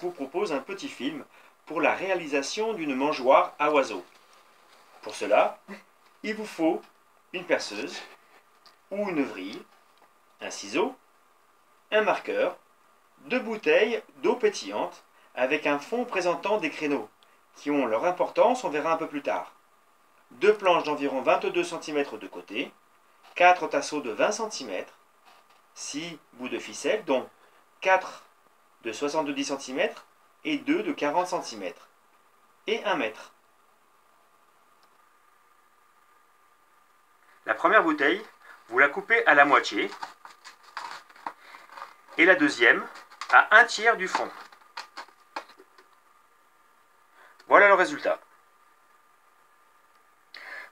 vous propose un petit film pour la réalisation d'une mangeoire à oiseaux. Pour cela, il vous faut une perceuse ou une vrille, un ciseau, un marqueur, 2 bouteilles d'eau pétillante avec un fond présentant des créneaux qui ont leur importance, on verra un peu plus tard. 2 planches d'environ 22 cm de côté, 4 tasseaux de 20 cm, 6 bouts de ficelle dont 4 de 70 cm et 2 de 40 cm, et 1 mètre. La première bouteille, vous la coupez à la moitié, et la deuxième à 1/3 du fond. Voilà le résultat.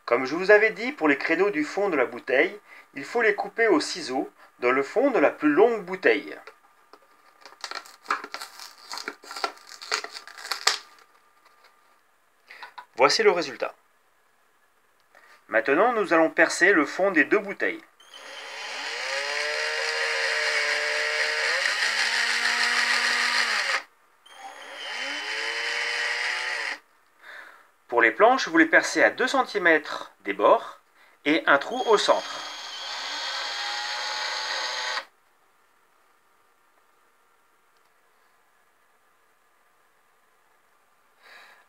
Comme je vous avais dit, pour les créneaux du fond de la bouteille, il faut les couper au ciseau dans le fond de la plus longue bouteille. Voici le résultat. Maintenant, nous allons percer le fond des 2 bouteilles. Pour les planches, vous les percez à 2 cm des bords et un trou au centre.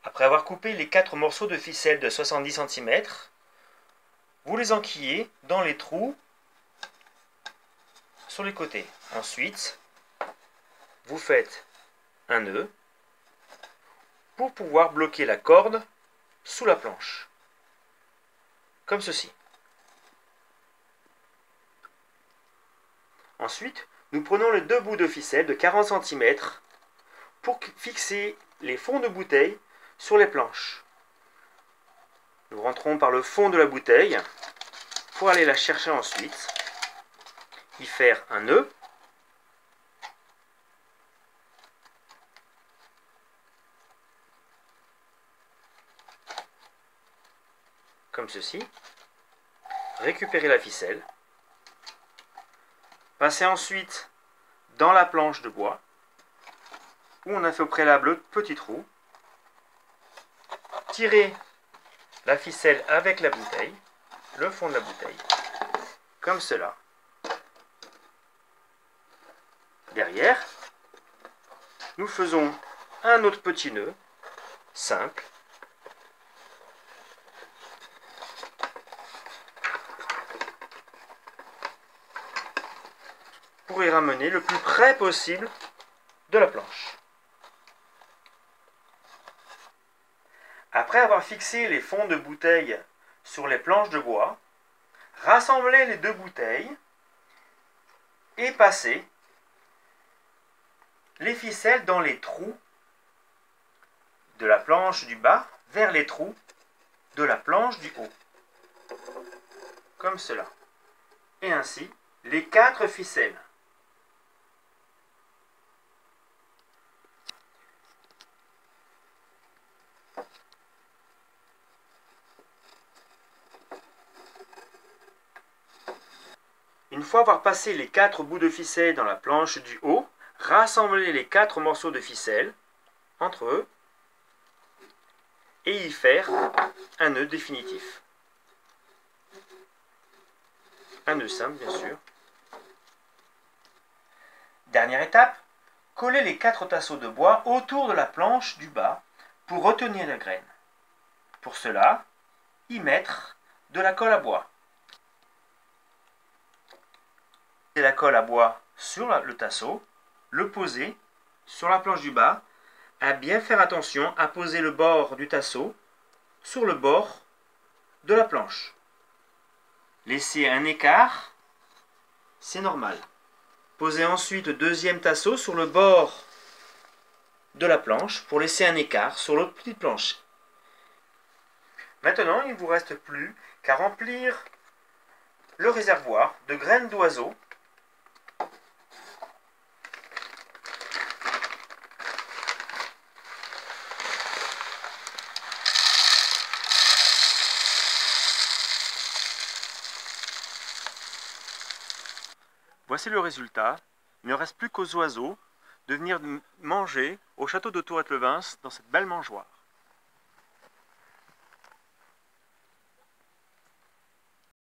Après avoir coupé les 4 morceaux de ficelle de 70 cm, vous les enquillez dans les trous sur les côtés. Ensuite, vous faites un nœud pour pouvoir bloquer la corde sous la planche, comme ceci. Ensuite, nous prenons les 2 bouts de ficelle de 40 cm pour fixer les fonds de bouteille sur les planches. Nous rentrons par le fond de la bouteille pour aller la chercher ensuite, y faire un nœud, comme ceci, récupérer la ficelle, passer ensuite dans la planche de bois, où on a fait au préalable le petit trou, tirer la ficelle avec la bouteille, le fond de la bouteille, comme cela. Derrière, nous faisons un autre petit nœud, simple, pour y ramener le plus près possible de la planche. Après avoir fixé les fonds de bouteille sur les planches de bois, rassemblez les 2 bouteilles et passez les ficelles dans les trous de la planche du bas vers les trous de la planche du haut, comme cela. Et ainsi, les 4 ficelles. Une fois avoir passé les 4 bouts de ficelle dans la planche du haut, rassemblez les 4 morceaux de ficelle entre eux et y faire un nœud définitif. Un nœud simple, bien sûr. Dernière étape, collez les 4 tasseaux de bois autour de la planche du bas pour retenir la graine. Pour cela, y mettre de la colle à bois. La colle à bois sur le tasseau, le poser sur la planche du bas, à bien faire attention à poser le bord du tasseau sur le bord de la planche. Laissez un écart, c'est normal. Posez ensuite le deuxième tasseau sur le bord de la planche pour laisser un écart sur l'autre petite planche. Maintenant, il ne vous reste plus qu'à remplir le réservoir de graines d'oiseaux . Voici le résultat. Il ne reste plus qu'aux oiseaux de venir manger au château de Tourette-Levens dans cette belle mangeoire.